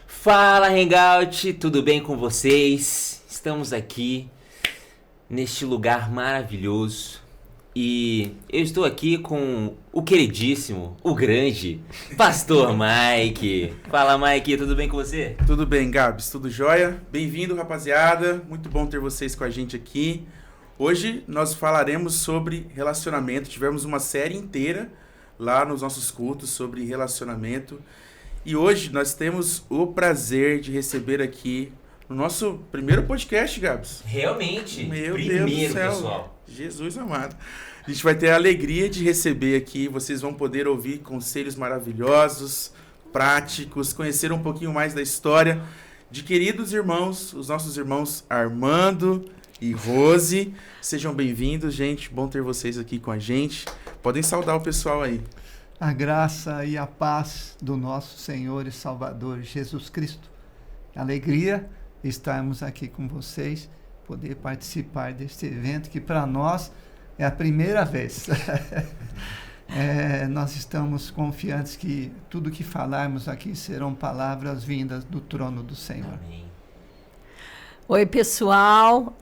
Fala, Hangout, tudo bem com vocês? Estamos aqui neste lugar maravilhoso e eu estou aqui com o queridíssimo, o grande Pastor Mike. Fala, Mike, tudo bem com você? Tudo bem, Gabs, tudo jóia? Bem-vindo, rapaziada, muito bom ter vocês com a gente aqui. Hoje nós falaremos sobre relacionamento, tivemos uma série inteira lá nos nossos cultos sobre relacionamento. E hoje nós temos o prazer de receber aqui no nosso primeiro podcast, Gabs. Realmente, Meu primeiro, Deus do céu, pessoal. Jesus amado. A gente vai ter a alegria de receber aqui, vocês vão poder ouvir conselhos maravilhosos, práticos, conhecer um pouquinho mais da história de queridos irmãos, os nossos irmãos Armando e Rose. Sejam bem-vindos, gente. Bom ter vocês aqui com a gente. Podem saudar o pessoal aí. A graça e a paz do nosso Senhor e Salvador Jesus Cristo. Alegria estarmos aqui com vocês, poder participar deste evento que para nós é a primeira vez. Nós estamos confiantes que tudo que falarmos aqui serão palavras vindas do trono do Senhor. Amém. Oi, pessoal.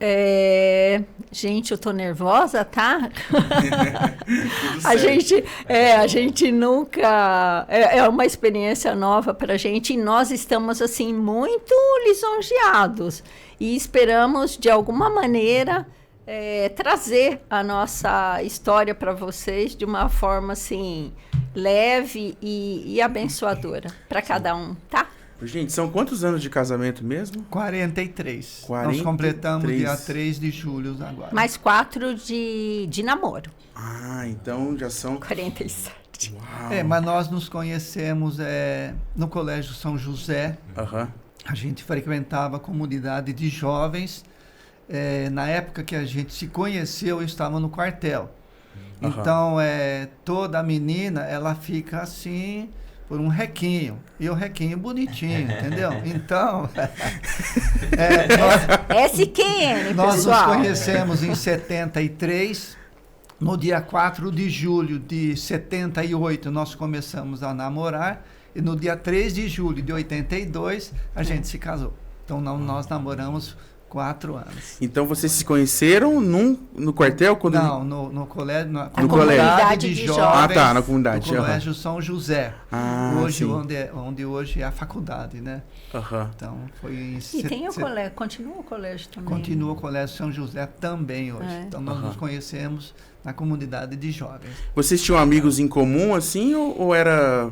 Gente, eu tô nervosa, tá? A gente nunca... É uma experiência nova pra gente e nós estamos, assim, muito lisonjeados. E esperamos, de alguma maneira, trazer a nossa história para vocês de uma forma, assim, leve e abençoadora para cada um, tá? Gente, são quantos anos de casamento mesmo? 43. 43. Nós completamos dia 3 de julho agora. Mais 4 de namoro. Ah, então já são... 47. Uau. Mas nós nos conhecemos no Colégio São José. Aham. A gente frequentava a comunidade de jovens. Na época que a gente se conheceu, eu estava no quartel. Então, toda menina, ela fica assim... por um requinho, e o requinho bonitinho, entendeu? Então, SQN, nós nos pessoal. conhecemos em 73, no dia 4 de julho de 78 nós começamos a namorar, e no dia 3 de julho de 82 a gente se casou. Então nós namoramos 4 anos. Então vocês se conheceram no quartel? Quando... Não, no colégio, na colégio. comunidade de jovens. Ah, tá, na comunidade. No Colégio São José. Sim. Onde hoje é a faculdade, né? Então, foi em... E tem o colégio, continua o colégio também. Continua o Colégio São José também hoje. Então, nós nos conhecemos na comunidade de jovens. Vocês tinham amigos em comum, assim, ou era...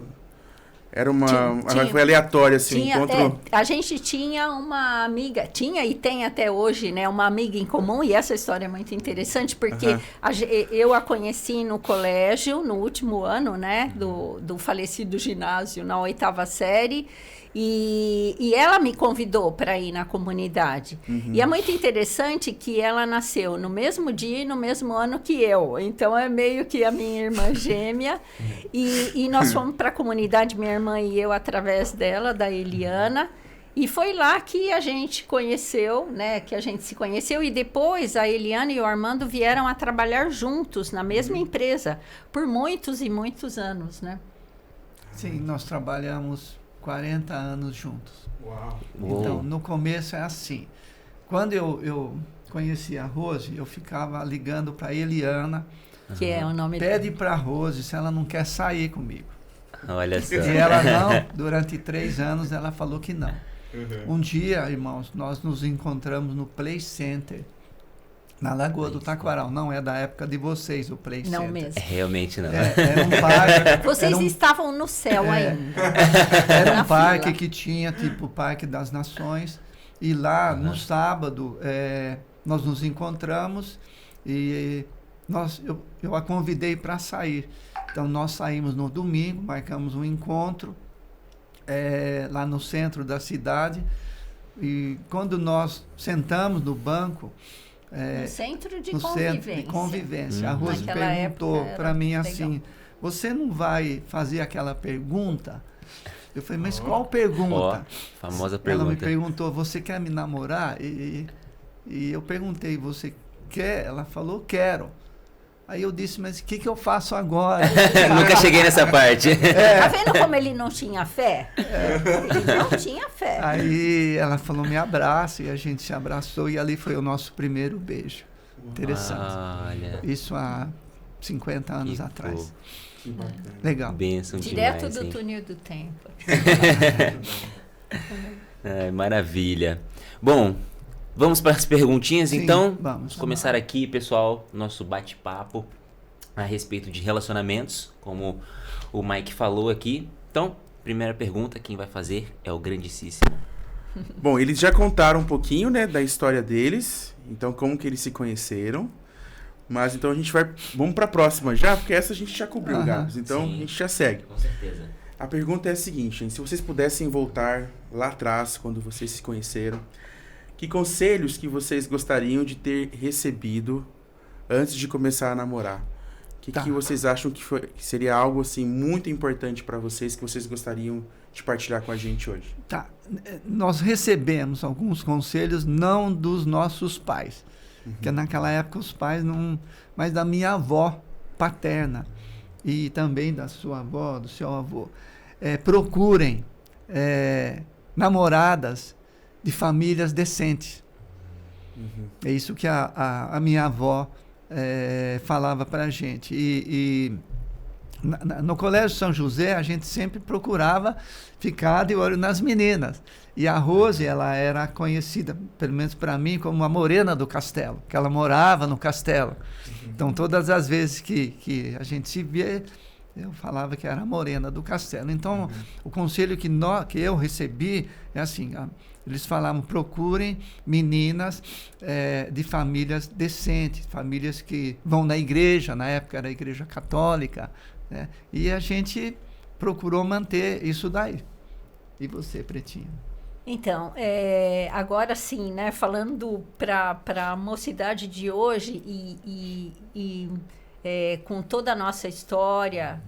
Foi aleatório, assim, encontro... A gente tinha uma amiga, tinha e tem até hoje, né, uma amiga em comum, e essa história é muito interessante, porque eu a conheci no colégio, no último ano, né, do falecido ginásio, na 8ª série, e ela me convidou para ir na comunidade. E é muito interessante que ela nasceu no mesmo dia e no mesmo ano que eu. Então, é meio que a minha irmã gêmea. E nós fomos para a comunidade, minha irmã e eu, através dela, da Eliana. E foi lá que a gente conheceu, né? Que a gente se conheceu. E depois, a Eliana e o Armando vieram a trabalhar juntos na mesma empresa. Por muitos e muitos anos, né? Sim, nós trabalhamos 40 anos juntos. Uau. Então, no começo é assim. Quando eu conheci a Rose, eu ficava ligando para Eliana. Que é o nome dela. Pede para a Rose se ela não quer sair comigo. Olha só. E ela não, durante 3 anos ela falou que não. Um dia, irmãos, nós nos encontramos no Play Center, na Lagoa do Taquaral. Não é da época de vocês, o Play Center. Não mesmo. Realmente não. Era um parque. Vocês estavam no céu ainda. Era Na um parque fila. que tinha, tipo, o Parque das Nações. E lá, no sábado, nós nos encontramos e eu a convidei para sair. Então, nós saímos no domingo, marcamos um encontro lá no centro da cidade. E quando nós sentamos no banco... No centro de no convivência. Centro de convivência. A Rose Naquela perguntou época para era mim legal. assim, você não vai fazer aquela pergunta? Eu falei, mas qual pergunta? Famosa Ela pergunta. me perguntou, você quer me namorar? E eu perguntei, você quer? Ela falou, quero. Aí eu disse, mas o que eu faço agora? Nunca cheguei nessa parte. Tá vendo como ele não tinha fé? Ele não tinha fé. Aí ela falou, me abraça, e a gente se abraçou, e ali foi o nosso primeiro beijo. Interessante. Olha, Isso há 50 anos que atrás. fofo. Que bacana. Legal. Bênção Direto demais, do hein? túnel do tempo. Ai, maravilha. Bom, vamos para as perguntinhas, Sim, então? vamos. Começar aqui, pessoal, nosso bate-papo a respeito de relacionamentos, como o Mike falou aqui. Então, primeira pergunta, quem vai fazer é o grandíssimo. Bom, eles já contaram um pouquinho, né, da história deles, então como que eles se conheceram. Mas então a gente vamos para a próxima já, porque essa a gente já cobriu, Aham. Gabs. Então Sim. a gente já segue. Com certeza. A pergunta é a seguinte, gente, se vocês pudessem voltar lá atrás, quando vocês se conheceram, que conselhos que vocês gostariam de ter recebido antes de começar a namorar? O que, Tá. que vocês acham que seria algo assim muito importante para vocês, que vocês gostariam de partilhar com a gente hoje? Tá. Nós recebemos alguns conselhos, não dos nossos pais. Porque naquela época os pais não... Mas da minha avó paterna e também da sua avó, do seu avô. Procurem namoradas de famílias decentes. É isso que a minha avó falava para a gente. No Colégio São José, a gente sempre procurava ficar de olho nas meninas. E a Rose, ela era conhecida, pelo menos para mim, como a morena do castelo, que ela morava no castelo. Então, todas as vezes que a gente se via, eu falava que era a morena do castelo. Então, o conselho que eu recebi é assim, eles falavam, procurem meninas de famílias decentes, famílias que vão na igreja, na época era a igreja católica, né? E a gente procurou manter isso daí. E você, Pretinho? Então, agora sim, né, falando para a mocidade de hoje com toda a nossa história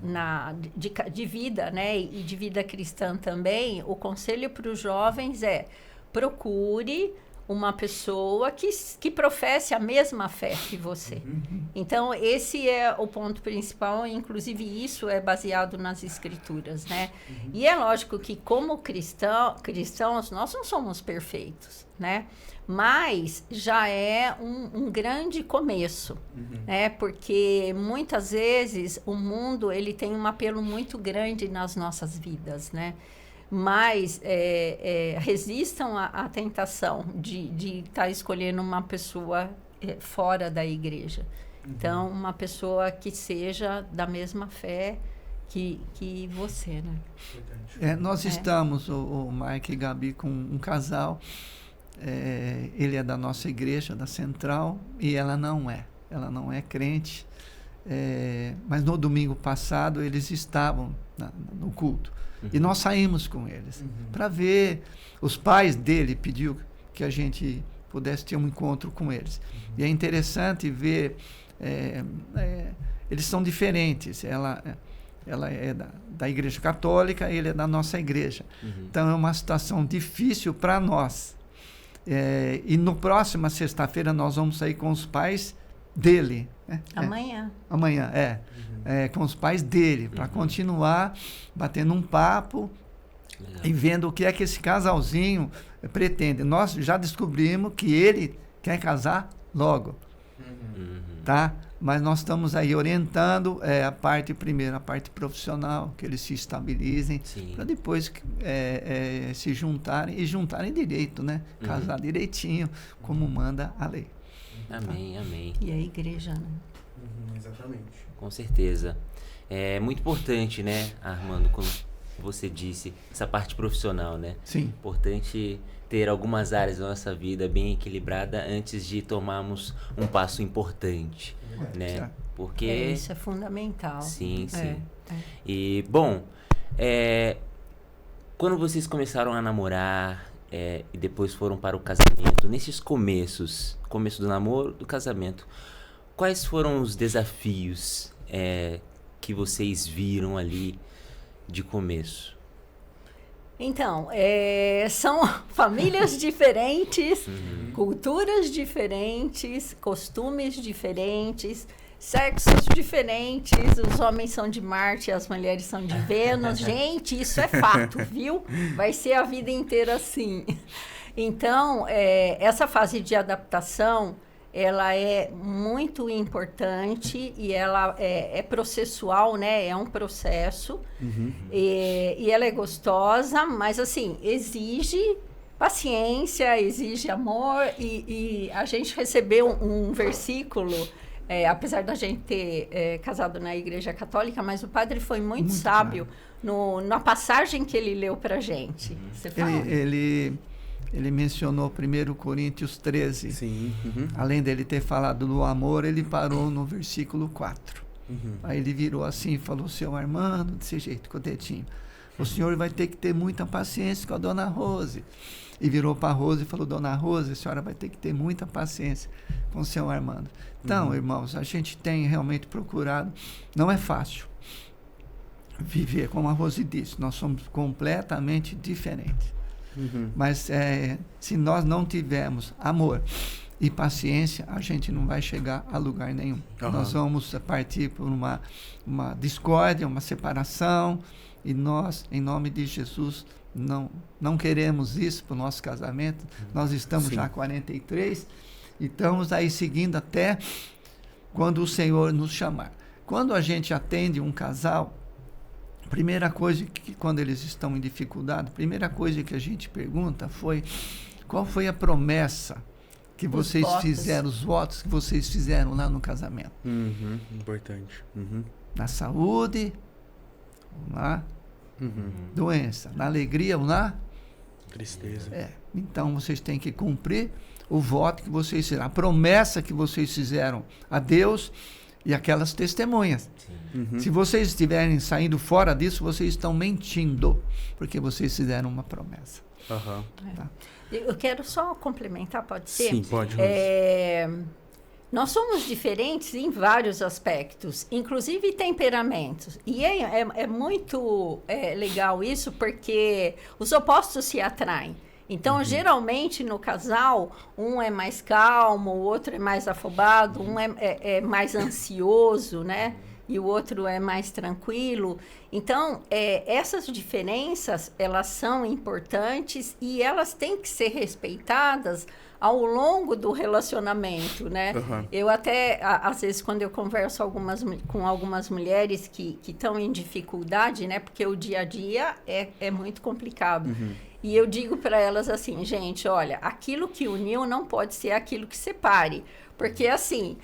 de vida, né, e de vida cristã também, o conselho para os jovens é: procure uma pessoa que professe a mesma fé que você. Então, esse é o ponto principal, inclusive isso é baseado nas escrituras, né? E é lógico que como cristãos, nós não somos perfeitos, né? Mas já é um grande começo, né? Porque muitas vezes o mundo ele tem um apelo muito grande nas nossas vidas, né? Mas resistam à tentação de estar escolhendo uma pessoa fora da igreja. Então, uma pessoa que seja da mesma fé que você, né? Nós estamos, o Mike e Gabi, com um casal. Ele é da nossa igreja, da Central, e ela não é. Ela não é crente. Mas no domingo passado, eles estavam no culto. E nós saímos com eles para ver. Os pais dele pediu que a gente pudesse ter um encontro com eles. E é interessante ver, eles são diferentes. Ela é da Igreja Católica, ele é da nossa igreja. Então é uma situação difícil para nós. E no próxima sexta-feira nós vamos sair com os pais dele. Amanhã. Amanhã, com os pais dele, para continuar batendo um papo. Legal. E vendo o que é que esse casalzinho pretende. Nós já descobrimos que ele quer casar logo, tá? Mas nós estamos aí orientando a parte profissional, que eles se estabilizem, para depois se juntarem e juntarem direito, né? Casar direitinho, como manda a lei. Amém, amém. E a igreja, né? Exatamente. Com certeza. É muito importante, né, Armando, como você disse, essa parte profissional, né? Sim. Importante ter algumas áreas da nossa vida bem equilibrada antes de tomarmos um passo importante, né? Certo. Porque... isso é fundamental. Sim, sim. E, bom, quando vocês começaram a namorar e depois foram para o casamento, nesses começo do namoro, do casamento, quais foram os desafios que vocês viram ali de começo? Então, são famílias diferentes, culturas diferentes, costumes diferentes, sexos diferentes, os homens são de Marte, as mulheres são de Vênus. Gente, isso é fato, viu? Vai ser a vida inteira assim. Então, essa fase de adaptação, ela é muito importante e ela é processual, né? É um processo. E ela é gostosa, mas assim, exige paciência, exige amor. E a gente recebeu um versículo, apesar da gente ter casado na Igreja Católica, mas o padre foi muito sábio na passagem que ele leu pra gente. Você fala? Ele mencionou 1 Coríntios 13. Sim. Além dele ter falado do amor, ele parou no versículo 4. Aí ele virou assim e falou: seu Armando, desse jeito, com o dedinho, o senhor vai ter que ter muita paciência com a dona Rose. E virou para a Rose e falou: dona Rose, a senhora vai ter que ter muita paciência com o seu Armando. Então, irmãos, a gente tem realmente procurado, não é fácil viver, como a Rose disse, nós somos completamente diferentes. Mas se nós não tivermos amor e paciência, a gente não vai chegar a lugar nenhum. Nós vamos partir por uma discórdia, uma separação, e nós, em nome de Jesus, não queremos isso para o nosso casamento. Nós estamos já há 43 e estamos aí seguindo até quando o Senhor nos chamar. Quando a gente atende um casal, primeira coisa que, quando eles estão em dificuldade, primeira coisa que a gente pergunta foi: qual foi a promessa que vocês fizeram, os votos que vocês fizeram lá no casamento? Importante. Na saúde, na doença, na alegria ou na tristeza. Então vocês têm que cumprir o voto que vocês fizeram, a promessa que vocês fizeram a Deus e aquelas testemunhas. Se vocês estiverem saindo fora disso, vocês estão mentindo, porque vocês fizeram uma promessa. Tá? Eu quero só complementar, pode ser? Sim, pode. Nós somos diferentes em vários aspectos, inclusive temperamentos. E é muito legal isso, porque os opostos se atraem. Então, geralmente, no casal, um é mais calmo, o outro é mais afobado, um é mais ansioso, né? E o outro é mais tranquilo. Então, essas diferenças, elas são importantes e elas têm que ser respeitadas ao longo do relacionamento, né? Eu até, às vezes, quando eu converso com algumas mulheres que estão em dificuldade, né? Porque o dia a dia é muito complicado. E eu digo para elas assim: gente, olha, aquilo que uniu não pode ser aquilo que separe. Porque, assim,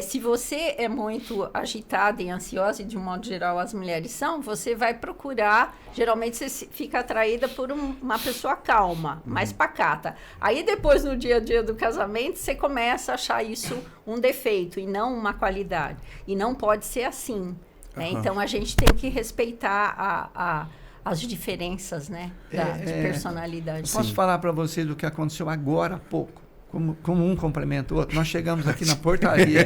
se você é muito agitada e ansiosa, e de um modo geral as mulheres são, você vai procurar, geralmente você fica atraída por uma pessoa calma, mais pacata. Aí depois, no dia a dia do casamento, você começa a achar isso um defeito e não uma qualidade. E não pode ser assim, né? Então a gente tem que respeitar as diferenças, né, de personalidade. Posso falar para vocês o que aconteceu agora há pouco? Como um complementa o outro. Nós chegamos aqui na portaria.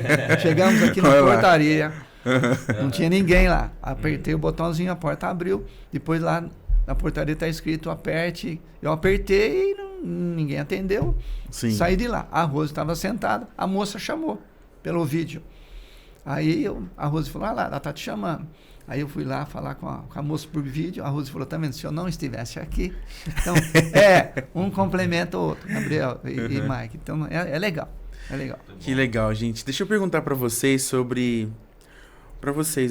Não tinha ninguém lá. Apertei o botãozinho, a porta abriu. Depois lá na portaria está escrito: aperte. Eu apertei e ninguém atendeu. Saí de lá. A Rose estava sentada. A moça chamou pelo vídeo. Aí a Rose falou: lá, ela está te chamando. Aí eu fui lá falar com a moça por vídeo. A Rose falou: tá vendo? Se eu não estivesse aqui. Então, um complementa o outro, Gabriel e Mike. Então, é legal. É legal. Que legal, gente. Deixa eu perguntar para vocês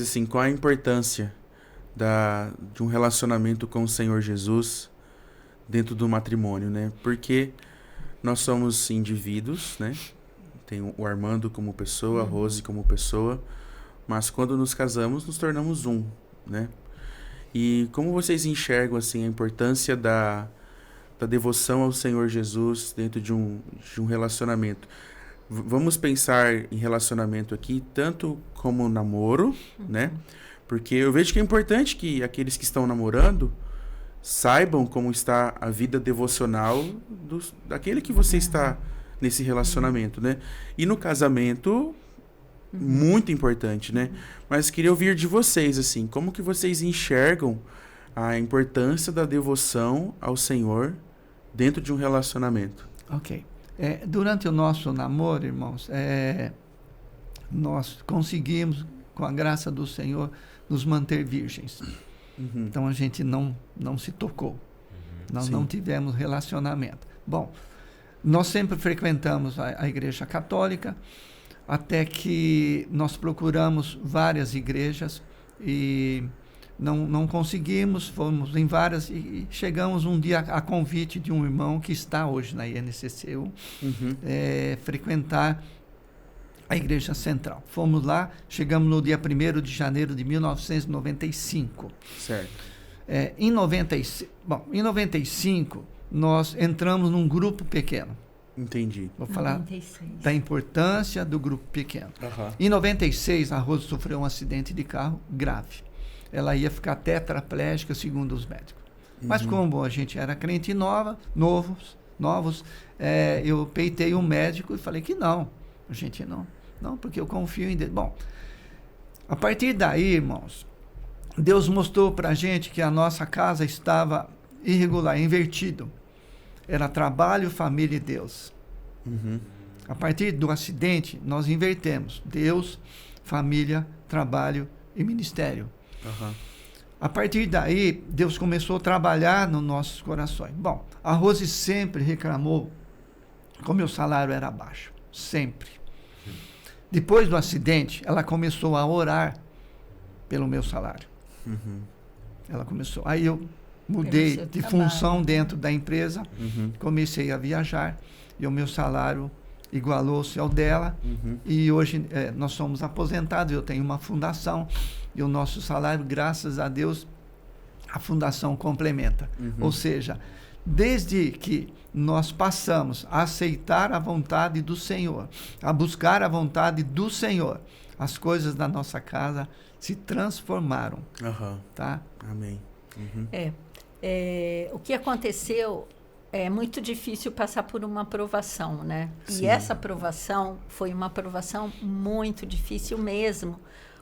assim, qual a importância de um relacionamento com o Senhor Jesus dentro do matrimônio, né? Porque nós somos indivíduos, né? Tem o Armando como pessoa, a Rose como pessoa. Mas quando nos casamos, nos tornamos um, né? E como vocês enxergam, assim, a importância da devoção ao Senhor Jesus dentro de um relacionamento? Vamos pensar em relacionamento aqui, tanto como namoro, né? Porque eu vejo que é importante que aqueles que estão namorando saibam como está a vida devocional daquele que você está nesse relacionamento, né? E no casamento, muito importante, né? Mas queria ouvir de vocês, assim, como que vocês enxergam a importância da devoção ao Senhor dentro de um relacionamento? Ok. Durante o nosso namoro, irmãos, nós conseguimos, com a graça do Senhor, nos manter virgens. Então a gente não se tocou. Nós não tivemos relacionamento. Bom, nós sempre frequentamos a igreja católica, até que nós procuramos várias igrejas e não conseguimos, fomos em várias e chegamos um dia a convite de um irmão que está hoje na INCCU, frequentar a igreja central. Fomos lá, chegamos no dia 1º de janeiro de 1995. Certo. Em 95, nós entramos num grupo pequeno. Entendi. Vou falar 96. da importância do grupo pequeno. Aham. Em 96, a Rose sofreu um acidente de carro grave. Ela ia ficar tetraplégica, segundo os médicos. Mas como a gente era crente novos, eu peitei um médico e falei que não. A gente não, porque eu confio em Deus. Bom, a partir daí, irmãos, Deus mostrou para a gente que a nossa casa estava irregular, invertido. Era trabalho, família e Deus. A partir do acidente, nós invertemos. Deus, família, trabalho e ministério. A partir daí, Deus começou a trabalhar nos nossos corações. Bom, a Rose sempre reclamou que o meu salário era baixo. Sempre. Depois do acidente, ela começou a orar pelo meu salário. Ela começou. Aí eu mudei de função dentro da empresa, comecei a viajar e o meu salário igualou-se ao dela. E hoje nós somos aposentados, eu tenho uma fundação e o nosso salário, graças a Deus, a fundação complementa. Ou seja, desde que nós passamos a aceitar a vontade do Senhor, a buscar a vontade do Senhor, as coisas da nossa casa se transformaram. Tá? Amém. O que aconteceu, é muito difícil passar por uma aprovação, né? Sim. E essa aprovação foi uma aprovação muito difícil mesmo,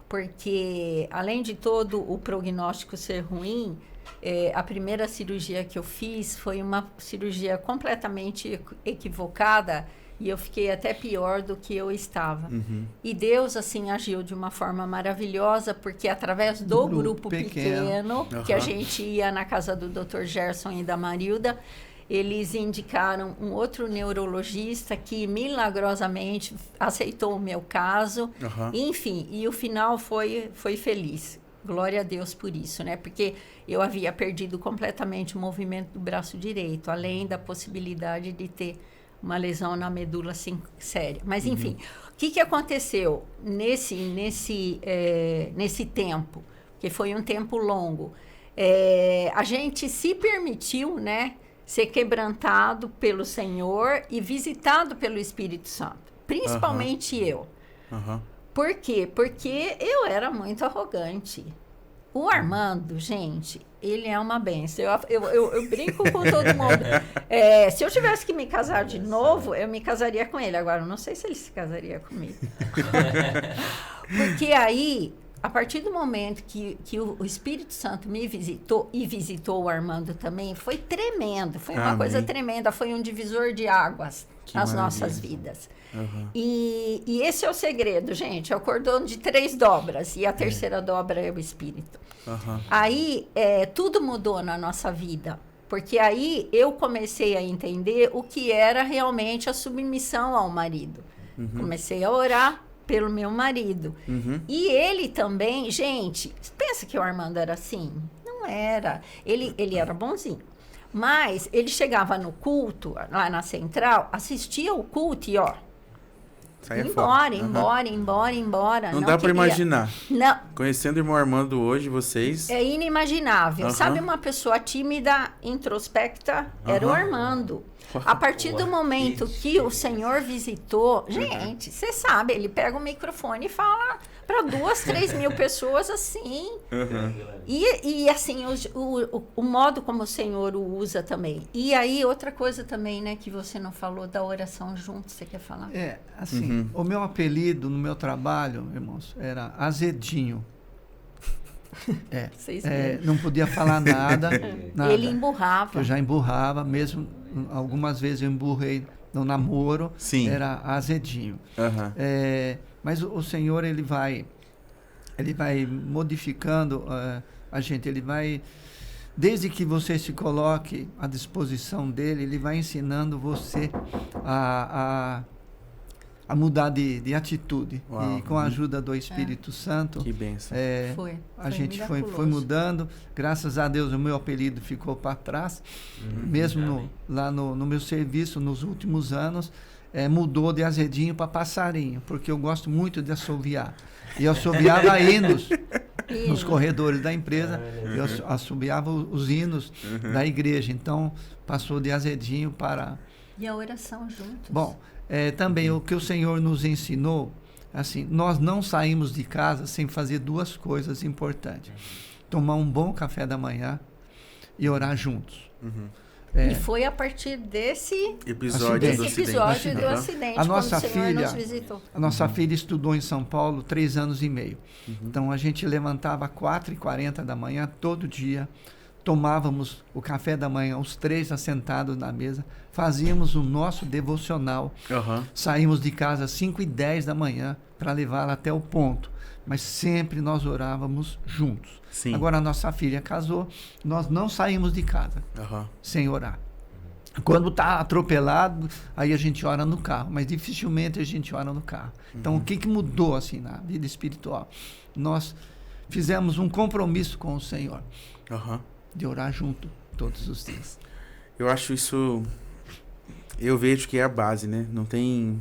porque além de todo o prognóstico ser ruim, a primeira cirurgia que eu fiz foi uma cirurgia completamente equivocada e eu fiquei até pior do que eu estava. E Deus, assim, agiu de uma forma maravilhosa, porque através do grupo pequeno que a gente ia na casa do Dr. Gerson e da Marilda, eles indicaram um outro neurologista que milagrosamente aceitou o meu caso. Enfim, e o final foi feliz. Glória a Deus por isso, né? Porque eu havia perdido completamente o movimento do braço direito, além da possibilidade de ter uma lesão na medula assim, séria. Mas, enfim, o que aconteceu nesse tempo? Que foi um tempo longo. A gente se permitiu, né, ser quebrantado pelo Senhor e visitado pelo Espírito Santo. Principalmente eu. Por quê? Porque eu era muito arrogante. O Armando, gente, ele é uma benção. Eu brinco com todo mundo. Se eu tivesse que me casar de novo, eu me casaria com ele. Agora, eu não sei se ele se casaria comigo. Porque aí, a partir do momento que o Espírito Santo me visitou, e visitou o Armando também, foi tremendo. Foi uma coisa tremenda. Foi um divisor de águas nas nossas vidas. E esse é o segredo, gente. É o cordão de 3 dobras. E a terceira dobra é o Espírito. Aí, tudo mudou na nossa vida. Porque aí eu comecei a entender o que era realmente a submissão ao marido. Comecei a orar pelo meu marido. E ele também, gente, pensa que o Armando era assim? Não era. Ele era bonzinho. Mas ele chegava no culto, lá na central, assistia o culto e, ó, embora. Não dá para imaginar. Não. Conhecendo o irmão Armando hoje, vocês... É inimaginável. Sabe uma pessoa tímida, introspecta? Era o Armando. A partir do momento que o Senhor visitou... Gente, você sabe, ele pega o microfone e fala para 2, 3 mil pessoas assim. E assim, o modo como o Senhor o usa também. E aí, outra coisa também, né, que você não falou da oração junto, você quer falar? Assim, o meu apelido no meu trabalho, irmãos, era Azedinho. Não podia falar nada. Ele emburrava. Eu já emburrava, mesmo algumas vezes eu emburrei no namoro. Sim. Era Azedinho. Mas o Senhor, ele vai modificando a gente, ele vai, desde que você se coloque à disposição dele, ele vai ensinando você a mudar de atitude. Uau. E com a ajuda do Espírito Santo, Que bênção. a gente foi mudando. Graças a Deus, o meu apelido ficou para trás. Mesmo lá no meu serviço, nos últimos anos, mudou de azedinho para passarinho, porque eu gosto muito de assoviar. E eu assoviava hinos nos corredores da empresa, eu assoviava os hinos da igreja. Então, passou de azedinho para... E a oração juntos. Bom, também o que o Senhor nos ensinou, assim, nós não saímos de casa sem fazer duas coisas importantes. Tomar um bom café da manhã e orar juntos. E foi a partir desse episódio do acidente, a nossa quando o Senhor filha, nos visitou. A nossa filha estudou em São Paulo 3 anos e meio. Então, a gente levantava 4h40 da manhã, todo dia, tomávamos o café da manhã, os 3 assentados na mesa, fazíamos o nosso devocional. Saímos de casa às 5h10 da manhã para levá-la até o ponto. Mas sempre nós orávamos juntos. Sim. Agora, a nossa filha casou, nós não saímos de casa sem orar. Quando está atropelado, aí a gente ora no carro, mas dificilmente a gente ora no carro. Então, o que mudou assim na vida espiritual? Nós fizemos um compromisso com o Senhor de orar junto todos os dias. Eu acho isso... Eu vejo que é a base, né? Não tem...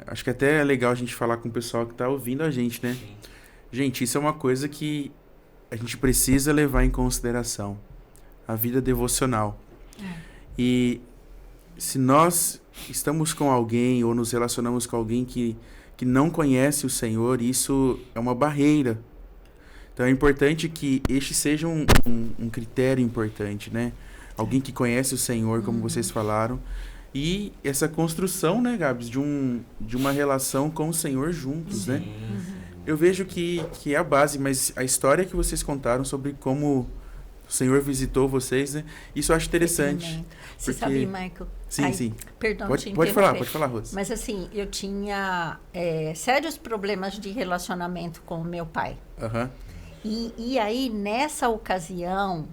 Acho que até é legal a gente falar com o pessoal que está ouvindo a gente, né? Gente, isso é uma coisa que a gente precisa levar em consideração. A vida devocional. E se nós estamos com alguém ou nos relacionamos com alguém que não conhece o Senhor, isso é uma barreira. Então é importante que este seja um critério importante, né? Alguém que conhece o Senhor, como vocês falaram. E essa construção, né, Gabs, de uma relação com o Senhor juntos, né? Eu vejo que é a base, mas a história que vocês contaram sobre como o Senhor visitou vocês, né? Isso eu acho interessante. Você sabe, Michael? Sim. Perdão, pode falar, Rose. Mas assim, eu tinha sérios problemas de relacionamento com o meu pai. E aí, nessa ocasião,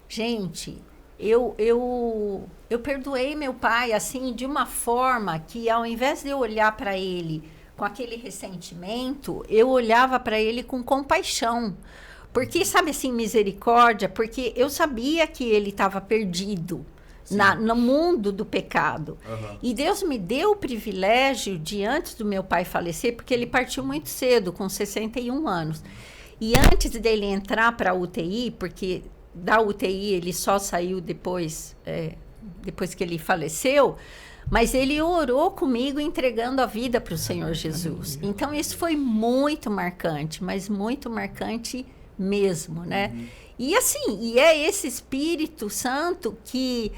gente... Eu perdoei meu pai, assim, de uma forma que, ao invés de eu olhar para ele com aquele ressentimento, eu olhava para ele com compaixão. Porque, sabe assim, misericórdia, porque eu sabia que ele estava perdido no mundo do pecado. E Deus me deu o privilégio de, antes do meu pai falecer, porque ele partiu muito cedo, com 61 anos. E antes dele entrar para a UTI, porque... da UTI, ele só saiu depois que ele faleceu, mas ele orou comigo entregando a vida para o Senhor Jesus. Então, isso foi muito marcante, mas muito marcante mesmo, né? E assim, é esse Espírito Santo que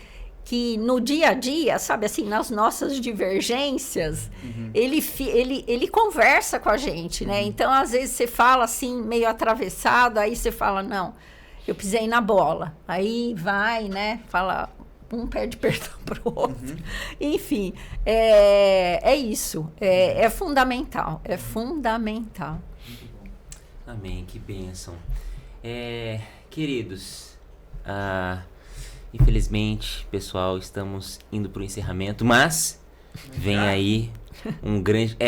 no dia a dia, sabe assim, nas nossas divergências, ele conversa com a gente, né? Então, às vezes, você fala assim, meio atravessado, aí você fala, não... Eu pisei na bola. Aí vai, né? Fala, um pede perdão pro outro. Enfim, é isso. É fundamental. É fundamental. Amém, que bênção. Queridos, infelizmente, pessoal, estamos indo pro encerramento, mas vem aí um grande...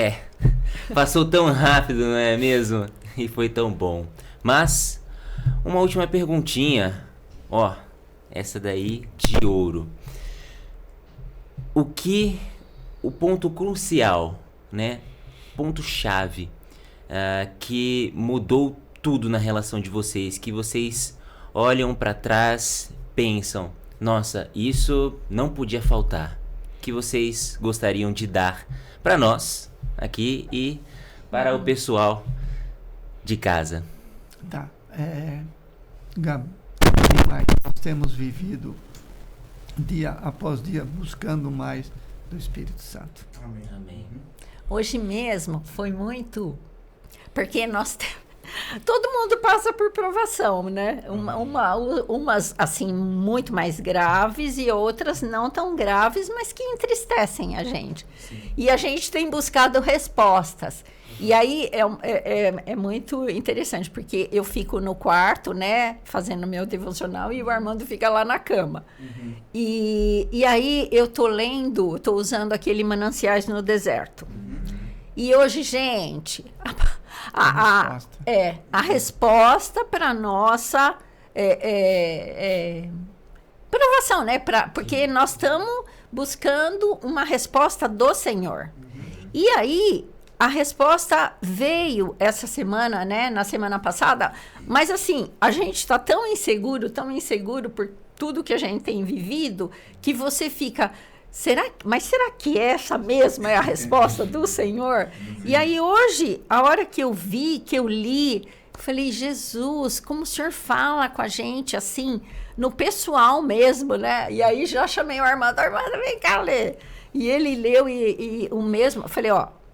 passou tão rápido, não é mesmo? E foi tão bom. Mas... uma última perguntinha, essa daí de ouro. O ponto crucial, né? Ponto-chave que mudou tudo na relação de vocês, que vocês olham para trás, pensam, nossa, isso não podia faltar. Que vocês gostariam de dar para nós aqui e para o pessoal de casa? Tá. Gabi, nós temos vivido dia após dia buscando mais do Espírito Santo. Amém. Hoje mesmo foi muito... Porque todo mundo passa por provação, né? Umas, assim, muito mais graves e outras não tão graves, mas que entristecem a gente. Sim. E a gente tem buscado respostas. E aí é muito interessante, porque eu fico no quarto, né, fazendo meu devocional, e o Armando fica lá na cama. E aí eu tô usando aquele Mananciais no Deserto. E hoje, gente, a resposta para nossa provação, né? Porque nós estamos buscando uma resposta do Senhor. E aí, a resposta veio essa semana, né? Na semana passada. Mas assim, a gente está tão inseguro por tudo que a gente tem vivido, que você fica... Será que essa mesma é a resposta do Senhor? E aí hoje, a hora que eu vi, que eu li, eu falei, Jesus, como o Senhor fala com a gente, assim, no pessoal mesmo, né? E aí já chamei o Armando, vem cá ler. E ele leu e o mesmo, eu falei,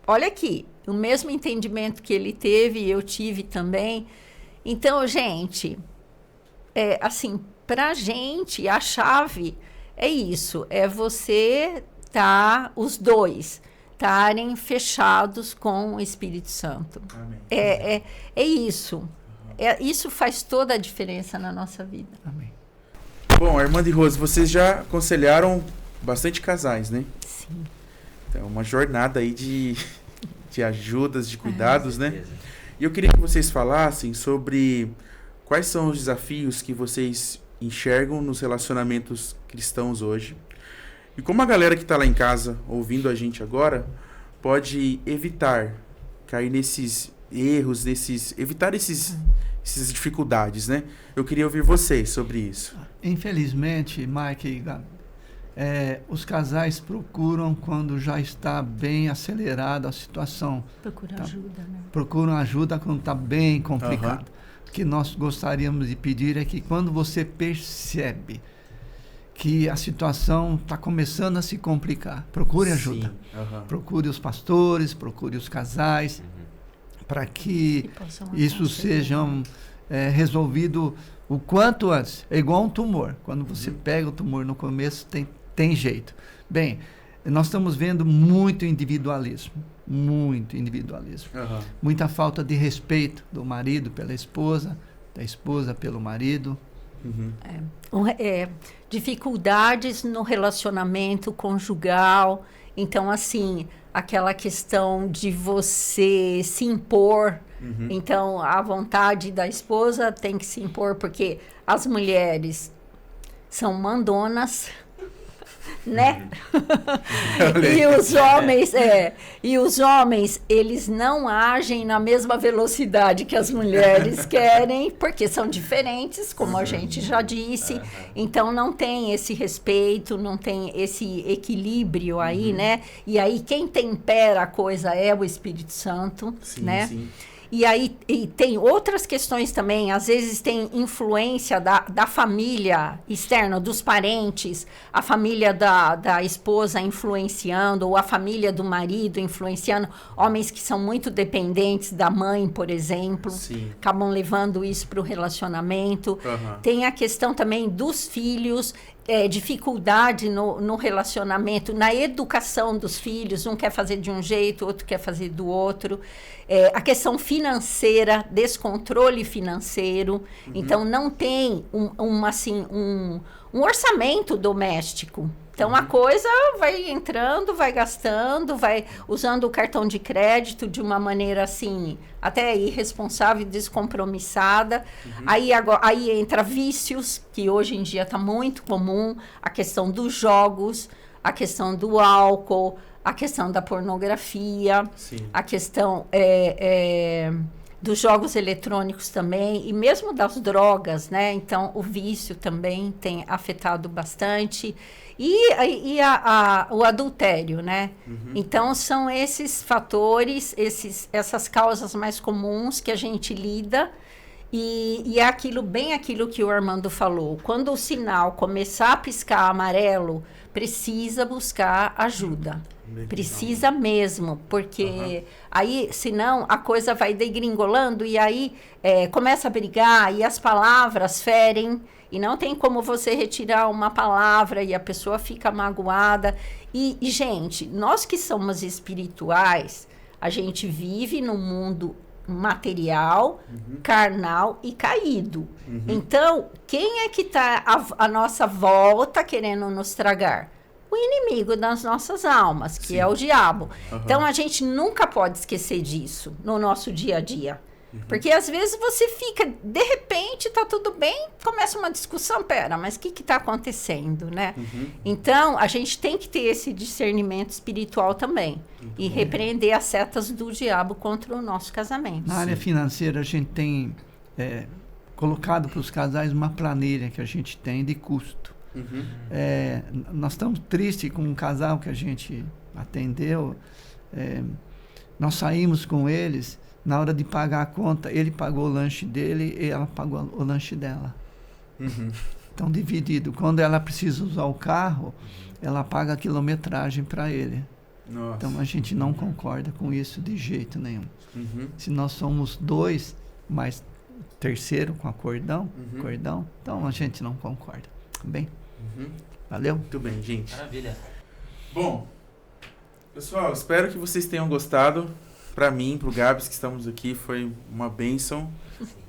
olha aqui, o mesmo entendimento que ele teve, eu tive também. Então, gente, assim, pra gente, a chave é isso, é você os dois estarem fechados com o Espírito Santo. Amém. É isso. Isso faz toda a diferença na nossa vida. Amém. Bom, Armando e Rose, vocês já aconselharam bastante casais, né? Sim. Então, uma jornada aí de ajudas, de cuidados, né? Beleza. E eu queria que vocês falassem sobre quais são os desafios que vocês enxergam nos relacionamentos cristãos hoje. E como a galera que está lá em casa, ouvindo a gente agora, pode evitar cair nesses erros, evitar essas dificuldades, né? Eu queria ouvir vocês sobre isso. Infelizmente, Mike e Gabi, os casais procuram quando já está bem acelerada a situação. Procura ajuda, né? Procuram ajuda quando está bem complicado. O que nós gostaríamos de pedir é que quando você percebe que a situação está começando a se complicar, procure ajuda. Procure os pastores, procure os casais, para que isso seja resolvido o quanto antes. É igual um tumor. Quando você pega o tumor no começo, tem jeito. Bem, nós estamos vendo muito individualismo. Muita falta de respeito do marido pela esposa, da esposa pelo marido. Dificuldades no relacionamento conjugal. Então, assim, aquela questão de você se impor. Então, a vontade da esposa tem que se impor, porque as mulheres são mandonas, né? E os homens, eles não agem na mesma velocidade que as mulheres querem, porque são diferentes, como a gente já disse. Então não tem esse respeito, não tem esse equilíbrio aí, né? E aí quem tempera a coisa é o Espírito Santo, né? Sim. E aí tem outras questões também, às vezes tem influência da família externa, dos parentes, a família da esposa influenciando, ou a família do marido influenciando, homens que são muito dependentes da mãe, por exemplo, acabam levando isso para o relacionamento. Tem a questão também dos filhos, dificuldade no relacionamento, na educação dos filhos, um quer fazer de um jeito, outro quer fazer do outro. A questão financeira, descontrole financeiro. Então, não tem um orçamento doméstico. Então, a coisa vai entrando, vai gastando, vai usando o cartão de crédito de uma maneira, assim, até irresponsável e descompromissada. Aí entra vícios, que hoje em dia está muito comum, a questão dos jogos, a questão do álcool, a questão da pornografia, a questão dos jogos eletrônicos também, e mesmo das drogas, né? Então, o vício também tem afetado bastante. E o adultério, né? Então, são esses fatores, essas causas mais comuns que a gente lida. E é bem aquilo que o Armando falou. Quando o sinal começar a piscar amarelo, precisa buscar ajuda. Precisa mesmo, porque aí, senão, a coisa vai degringolando e aí começa a brigar e as palavras ferem. E não tem como você retirar uma palavra e a pessoa fica magoada. E gente, nós que somos espirituais, A gente vive num mundo material, carnal e caído. Então, quem é que está à nossa volta querendo nos tragar? O inimigo das nossas almas, que é o diabo. Então, a gente nunca pode esquecer disso no nosso dia a dia. Porque às vezes você fica, de repente, tá tudo bem, começa uma discussão, pera, mas o que está acontecendo, né? Então, a gente tem que ter esse discernimento espiritual também. E repreender as setas do diabo contra o nosso casamento. Na área financeira, a gente tem colocado para os casais uma planilha que a gente tem de custo. Nós estamos tristes com um casal que a gente atendeu. Nós saímos com eles. Na hora de pagar a conta, ele pagou o lanche dele e ela pagou o lanche dela. Então, dividido. Quando ela precisa usar o carro, ela paga a quilometragem para ele. Nossa. Então, a gente não concorda com isso de jeito nenhum. Se nós somos 2, mais terceiro com cordão, então a gente não concorda. Bem? Valeu? Muito bem, gente. Maravilha. Bom, pessoal, espero que vocês tenham gostado. Para mim, pro Gabs, que estamos aqui, foi uma bênção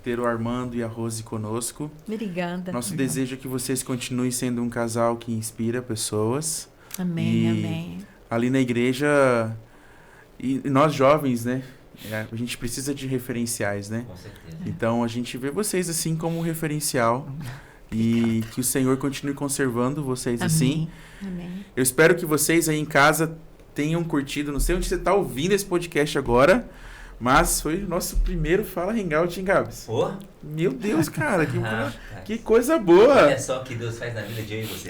ter o Armando e a Rose conosco. Obrigada. Nosso desejo é que vocês continuem sendo um casal que inspira pessoas. Amém, amém. Ali na igreja, e nós jovens, né? A gente precisa de referenciais, né? Com certeza. Então, a gente vê vocês assim como um referencial. E que o Senhor continue conservando vocês assim. Amém. Eu espero que vocês aí em casa tenham curtido. Não sei onde você está ouvindo esse podcast agora, mas foi o nosso primeiro Fala Hangout, hein, Gabs? Pô? Meu Deus, cara, que coisa boa! Olha só o que Deus faz na vida de eu e você.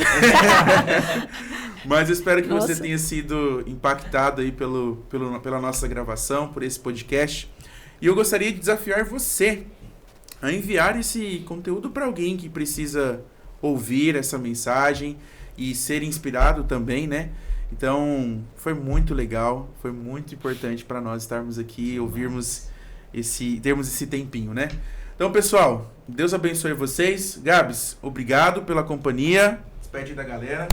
Mas eu espero que você tenha sido impactado aí pela nossa gravação, por esse podcast. E eu gostaria de desafiar você a enviar esse conteúdo para alguém que precisa ouvir essa mensagem e ser inspirado também, né? Então, foi muito legal, foi muito importante para nós estarmos aqui, ouvirmos termos esse tempinho, né? Então, pessoal, Deus abençoe vocês. Gabs, obrigado pela companhia. Despede da galera.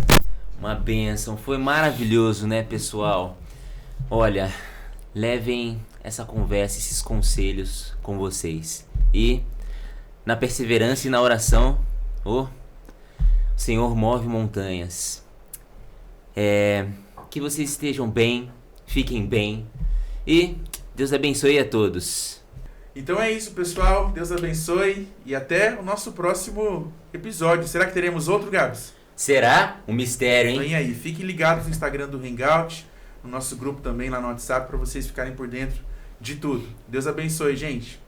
Uma bênção, foi maravilhoso, né, pessoal? Olha, levem essa conversa, esses conselhos com vocês. E na perseverança e na oração, o Senhor move montanhas. Que vocês estejam bem, fiquem bem e Deus abençoe a todos. Então é isso, pessoal. Deus abençoe e até o nosso próximo episódio. Será que teremos outro, Gabs? Será? Um mistério, hein? Vem aí. Fiquem ligados no Instagram do Hangout, no nosso grupo também lá no WhatsApp, para vocês ficarem por dentro de tudo. Deus abençoe, gente.